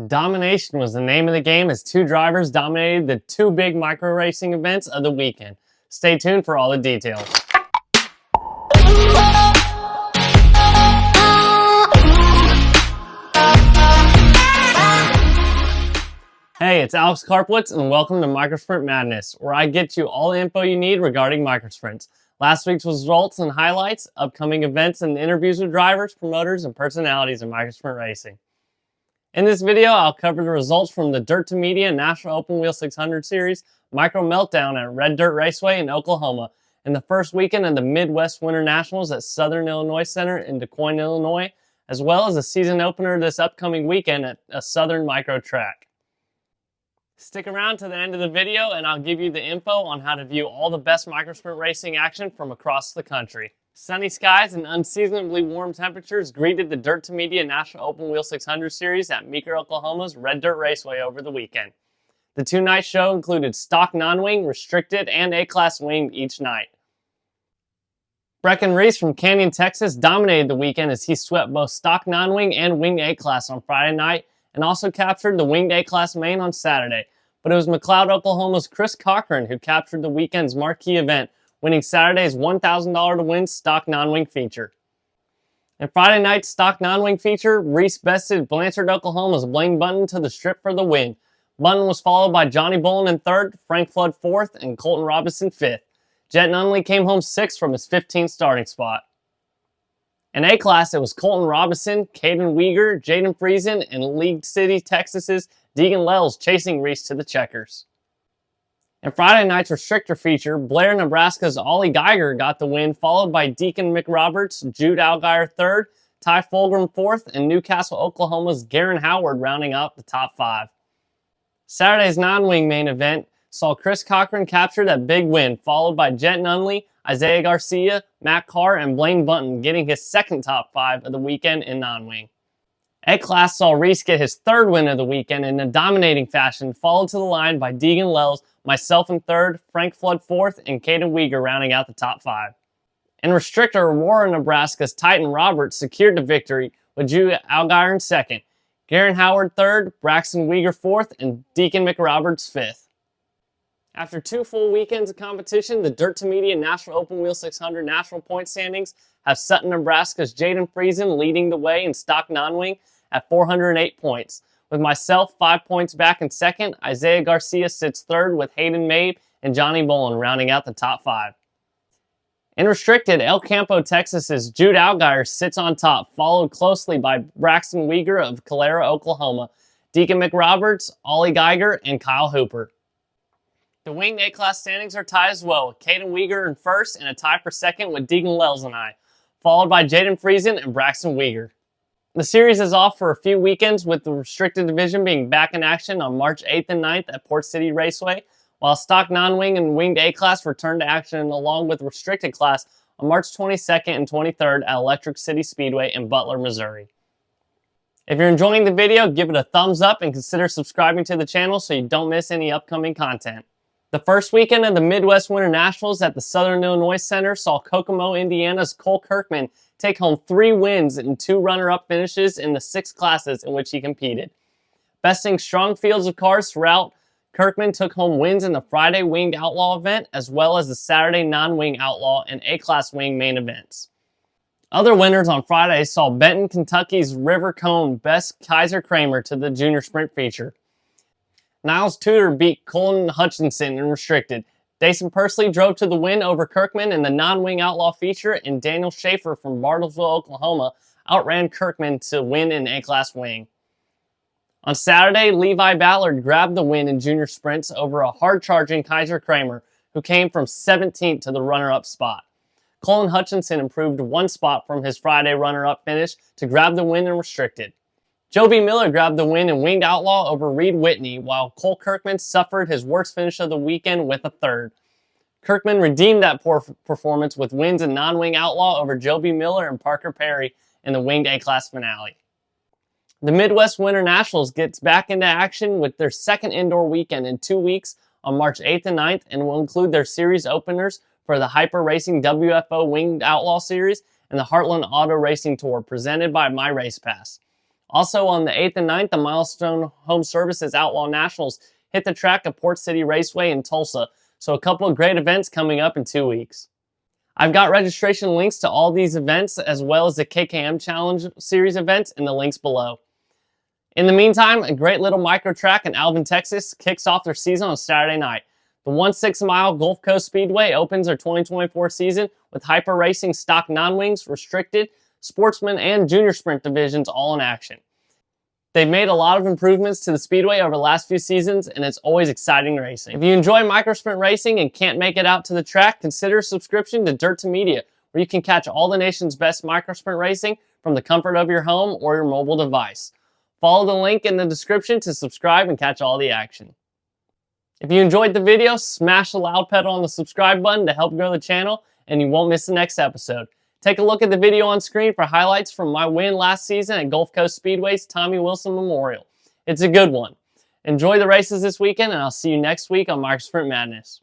Domination was the name of the game as two drivers dominated the two big micro racing events of the weekend. Stay tuned for all the details. Hey, it's Alex Karpwitz and welcome to Microsprint Madness, where I get you all the info you need regarding microsprints. Last week's results and highlights, upcoming events, and interviews with drivers, promoters, and personalities in microsprint racing. In this video, I'll cover the results from the Dirt2Media National Open Wheel 600 Series Micro Meltdown at Red Dirt Raceway in Oklahoma, and the first weekend of the Midwest Winter Nationals at Southern Illinois Center in DuQuoin, Illinois, as well as a season opener this upcoming weekend at a Southern Micro track. Stick around to the end of the video and I'll give you the info on how to view all the best microsprint racing action from across the country. Sunny skies and unseasonably warm temperatures greeted the Dirt2Media National Open Wheel 600 Series at Meeker, Oklahoma's Red Dirt Raceway over the weekend. The two-night show included stock non-wing, restricted, and A-Class winged each night. Brecken Reese from Canyon, Texas dominated the weekend as he swept both stock non-wing and winged A-Class on Friday night and also captured the winged A-Class main on Saturday. But it was McLeod, Oklahoma's Chris Cochran who captured the weekend's marquee event, winning Saturday's $1,000 to win stock non-wing feature. In Friday night's stock non-wing feature, Reese bested Blanchard, Oklahoma's Blaine Bunton to the strip for the win. Bunton was followed by Johnny Bolin in third, Frank Flood fourth, and Colton Robinson fifth. Jet Nunley came home sixth from his 15th starting spot. In A-Class, it was Colton Robinson, Caden Weegar, Jaden Friesen, and League City, Texas's Deegan Lells chasing Reese to the checkers. In Friday night's restrictor feature, Blair, Nebraska's Ollie Geiger got the win, followed by Deacon McRoberts, Jude Allgaier third, Ty Fulgrim fourth, and Newcastle, Oklahoma's Garen Howard rounding out the top five. Saturday's non-wing main event saw Chris Cochran capture that big win, followed by Jet Nunley, Isaiah Garcia, Matt Carr, and Blaine Bunton getting his second top five of the weekend in non-wing. A-Class saw Reese get his third win of the weekend in a dominating fashion, followed to the line by Deegan Lells, myself in third, Frank Flood fourth, and Caden Weegar rounding out the top five. In restrictor, Aurora, Nebraska's Titan Roberts secured the victory with Jude Allgaier in second, Garen Howard third, Braxton Weegar fourth, and Deacon McRoberts fifth. After two full weekends of competition, the Dirt2Media National Open Wheel 600 national point standings have Sutton, Nebraska's Jaden Friesen leading the way in stock non-wing at 408 points. With myself 5 points back in second, Isaiah Garcia sits third with Hayden Mabe and Johnny Bolin rounding out the top five. In restricted, El Campo, Texas's Jude Allgaier sits on top, followed closely by Braxton Weegar of Calera, Oklahoma, Deacon McRoberts, Ollie Geiger, and Kyle Hooper. The winged A-Class standings are tied as well, with Caden Weegar in first and a tie for second with Deegan Lells and I, followed by Jaden Friesen and Braxton Weegar. The series is off for a few weekends, with the restricted division being back in action on March 8th and 9th at Port City Raceway, while stock non-wing and winged A-Class return to action along with restricted class on March 22nd and 23rd at Electric City Speedway in Butler, Missouri. If you're enjoying the video, give it a thumbs up and consider subscribing to the channel so you don't miss any upcoming content. The first weekend of the Midwest Winter Nationals at the Southern Illinois Center saw Kokomo, Indiana's Cole Kirkman take home 3 wins and 2 runner-up finishes in the 6 classes in which he competed. Besting strong fields of cars throughout, Kirkman took home wins in the Friday winged Outlaw event as well as the Saturday non-wing Outlaw and A-Class wing main events. Other winners on Friday saw Benton, Kentucky's River Cone best Kaiser Kramer to the junior sprint feature. Niles Tudor beat Colton Hutchinson in restricted. Dason Persley drove to the win over Kirkman in the non-wing Outlaw feature, and Daniel Schaefer from Bartlesville, Oklahoma outran Kirkman to win in A-Class wing. On Saturday, Levi Ballard grabbed the win in junior sprints over a hard-charging Kaiser Kramer, who came from 17th to the runner-up spot. Colton Hutchinson improved 1 spot from his Friday runner-up finish to grab the win in restricted. Joby Miller grabbed the win in winged Outlaw over Reed Whitney, while Cole Kirkman suffered his worst finish of the weekend with a third. Kirkman redeemed that poor performance with wins in non-wing Outlaw over Joby Miller and Parker Perry in the winged A-Class finale. The Midwest Winter Nationals gets back into action with their second indoor weekend in 2 weeks on March 8th and 9th and will include their series openers for the Hyper Racing WFO Winged Outlaw Series and the Heartland Auto Racing Tour presented by MyRacePass. Also on the 8th and 9th, the Milestone Home Services Outlaw Nationals hit the track at Port City Raceway in Tulsa. So a couple of great events coming up in 2 weeks. I've got registration links to all these events as well as the KKM Challenge Series events in the links below. In the meantime, a great little micro track in Alvin, Texas kicks off their season on Saturday night. The 1/6 mile Gulf Coast Speedway opens their 2024 season with hyper racing stock non-wings, restricted, sportsman, and junior sprint divisions all in action. They've made a lot of improvements to the Speedway over the last few seasons, and it's always exciting racing. If you enjoy microsprint racing and can't make it out to the track, consider a subscription to Dirt2Media, where you can catch all the nation's best microsprint racing from the comfort of your home or your mobile device. Follow the link in the description to subscribe and catch all the action. If you enjoyed the video, smash the loud pedal on the subscribe button to help grow the channel, and you won't miss the next episode. Take a look at the video on screen for highlights from my win last season at Gulf Coast Speedway's Tommy Wilson Memorial. It's a good one. Enjoy the races this weekend, and I'll see you next week on Microsprint Madness.